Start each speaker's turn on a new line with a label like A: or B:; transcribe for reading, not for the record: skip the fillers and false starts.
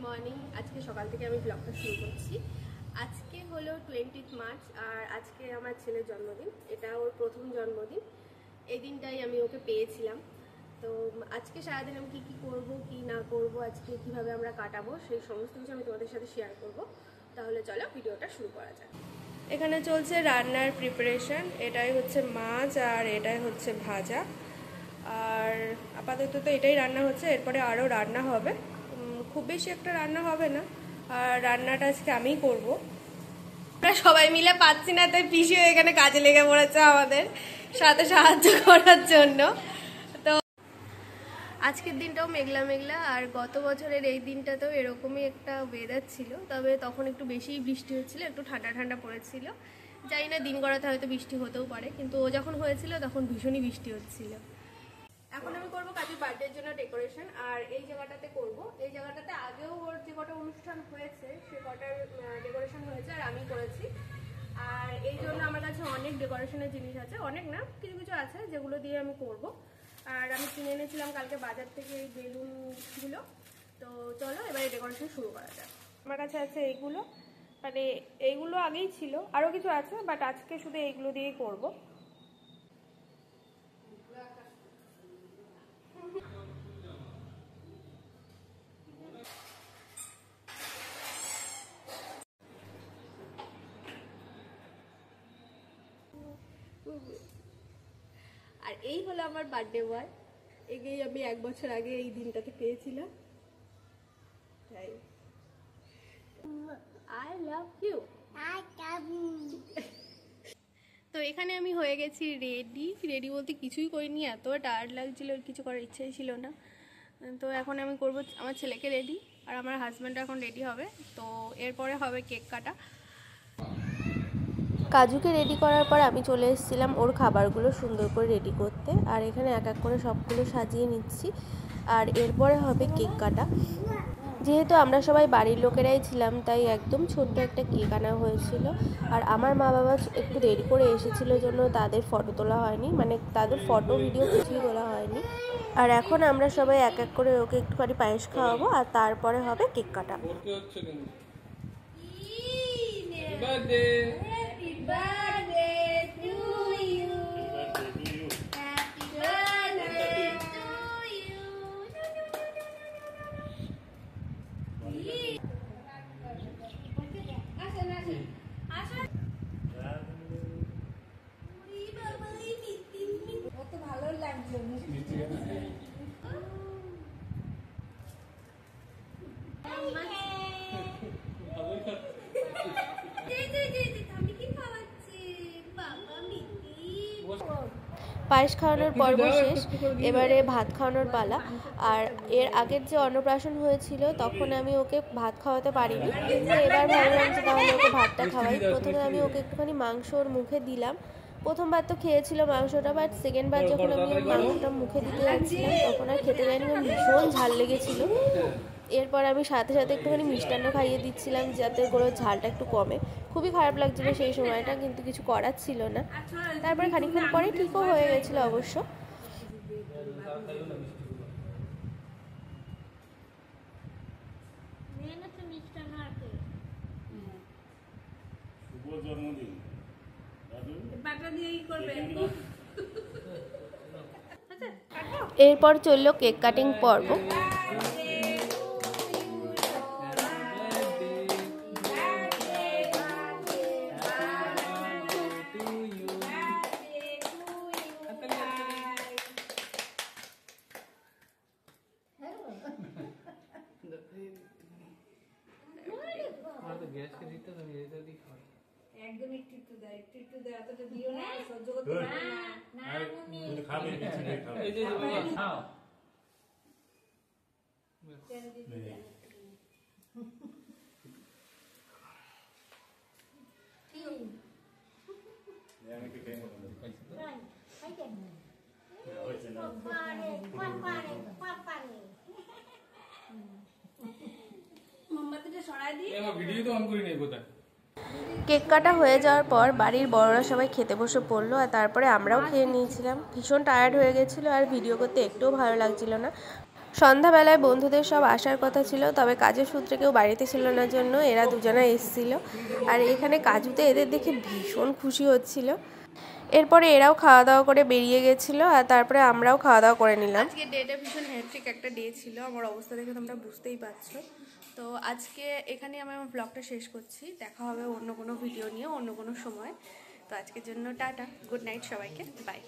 A: Morning. আজকে সকাল থেকে আমি ব্লগটা শুরু করছি। আজকে হলো 20 মার্চ আর আজকে আমার ছেলের জন্মদিন। এটা ওর প্রথম জন্মদিন। এই দিনটাই আমি ওকে পেয়েছিলাম। তো আজকে সারাদিন আমি কী করবো কি না করব, আজকে কিভাবে আমরা কাটাবো, সেই সমস্ত কিছু আমি তোমাদের সাথে শেয়ার করব। তাহলে চলো ভিডিওটা শুরু করা যাক। এখানে চলছে রান্নার প্রিপারেশন। এটাই হচ্ছে মাছ আর এটাই হচ্ছে ভাজা। আর আপাতত তো এটাই রান্না হচ্ছে, এরপরে আরও রান্না হবে। খুব বেশি একটা রান্না হবে না, আর রান্নাটা আজকে আমিই করবো। আমরা সবাই মিলে পাচ্ছি না, তাই পিসিও এখানে কাজে লেগে পড়েছে আমাদের সাথে সাহায্য করার জন্য। তো আজকের দিনটাও মেঘলা মেঘলা, আর গত বছরের এই দিনটাতেও এরকমই একটা ওয়েদার ছিল, তবে তখন একটু বেশিই বৃষ্টি হচ্ছিল, একটু ঠান্ডা ঠান্ডা পড়েছিল। জানি না দিন গড়াতে হয়তো বৃষ্টি হতেও পারে, কিন্তু ও যখন হয়েছিল তখন ভীষণই বৃষ্টি হচ্ছিল। এখন আমি করবো কাজুর বার্থডের জন্য ডেকোরেশন, আর এই জায়গাটাতে করব। এই জায়গাটাতে আগেও ওর যে কটা অনুষ্ঠান হয়েছে সে কটার ডেকোরেশন হয়েছে আর আমি করেছি। আর এই জন্য আমার কাছে অনেক ডেকোরেশনের জিনিস আছে, অনেক না কিছু কিছু আছে যেগুলো দিয়ে আমি করব। আর আমি কিনে এনেছিলাম কালকে বাজার থেকে এই বেলুনগুলো। তো চলো এবার এই ডেকোরেশন শুরু করা যাক। আমার কাছে আছে এইগুলো, মানে এইগুলো আগেই ছিল, আরও কিছু আছে, বাট আজকে শুধু এইগুলো দিয়েই করব। আর এই হলো আমার বার্থডে বয়। এগেই আমি 1 বছর আগে এই দিনটাতে পেয়েছিলাম। তাই আই লাভ ইউ। তো এখানে আমি হয়ে গেছি রেডি বলতে কিছুই করিনি, এত টায়ার্ড লাগছিল, কিছু করার ইচ্ছাই ছিল না। তো এখন আমি করব আমার ছেলেকে রেডি, আর আমার হাজব্যান্ডও এখন রেডি হবে। তো এরপরে হবে কেক কাটা।
B: কাজুকে রেডি করার পর আমি চলে এসেছিলাম ওর খাবারগুলো সুন্দর করে রেডি করতে, আর এখানে এক এক করে সবগুলো সাজিয়ে নিচ্ছি। আর এরপরে হবে কেক কাটা। যেহেতু আমরা সবাই বাড়ির লোকেরাই ছিলাম, তাই একদম ছোট্ট একটা কেক আনা হয়েছিল। আর আমার মা বাবা একটু দেরি করে এসেছিল জন্য তাদের ফটো তোলা হয়নি, মানে তাদের ফটো ভিডিও কিছুই তোলা হয়নি। আর এখন আমরা সবাই এক এক করে ওকে একটুখানি পায়েস খাওয়াবো, আর তারপরে হবে কেক কাটা। পায়েস খাওয়ানোর পর্ব শেষ, এবারে ভাত খাওয়ানোর পালা। আর এর আগের যে অন্নপ্রাশন হয়েছিল তখন আমি ওকে ভাত খাওয়াতে পারিনি, তো এবার ভাবলাম যে তাহলে ওকে ভাতটা খাওয়াই। প্রথমে আমি ওকে একটুখানি মাংস ওর মুখে দিলাম। প্রথমবার তো খেয়েছিল মাংসটা, বাট সেকেন্ডবার যখন আমি মাংসটা মুখে দিতে যাচ্ছিলাম তখন আর খেতে যায়নি, ভীষণ ঝাল লেগেছিল। এরপর আমি সাথে সাথে একটুখানি মিষ্টান্ন খাইয়ে দিচ্ছিলাম যাতে করে ঝালটা একটু কমে। খুবই খারাপ লাগছিল সেই সময়টা, কিন্তু কিছু করার ছিল না। তারপরে খানিকক্ষণ পরে ঠিকও হয়ে গেছিলো অবশ্য। এরপর চললো কেক কাটিং পর্ব।
C: একদম একটু দেয়, একটু দেয়, এতটা দিও না, সহ্য করতে পারবে না। না তুমি খাবে কিছু নেই, খাও এই যে খাও কি আমি কি টাইম হবে না খাই কেন হইছে না পানি পানি পানি মাম্মাতে সরাই দি এমা ভিডিও তো অন করি নাই কোথা।
B: কেক কাটা হয়ে যাওয়ার পর বাড়ির বড়রা সবাই খেতে বসে পড়লো, আর তারপরে আমরাও খেয়ে নিয়েছিলাম। ভীষণ টায়ার্ড হয়ে গেছিলো আর ভিডিও করতে একটুও ভালো লাগছিল না। সন্ধ্যাবেলায় বন্ধুদের সব আসার কথা ছিল, তবে কাজের সূত্রে কেউ বাড়িতে ছিল না জন্য এরা দুজনে এসেছিল। আর এখানে কাজুতে এদের দেখে ভীষণ খুশি হচ্ছিল। এরপরে এরাও খাওয়া দাওয়া করে বেরিয়ে গেছিলো আর তারপরে আমরাও খাওয়া দাওয়া করে নিলাম।
A: আজকে ডেটা ভীষণ হ্যাট্রিক একটা ডে ছিল, আমার অবস্থা দেখে তোমরা বুঝতেই পারছো। তো আজকে এখানে আমি আমার ব্লগটা শেষ করছি, দেখা হবে অন্য কোনো ভিডিও নিয়ে অন্য কোনো সময়। তো আজকের জন্য টাটা, গুড নাইট সবাইকে, বাই।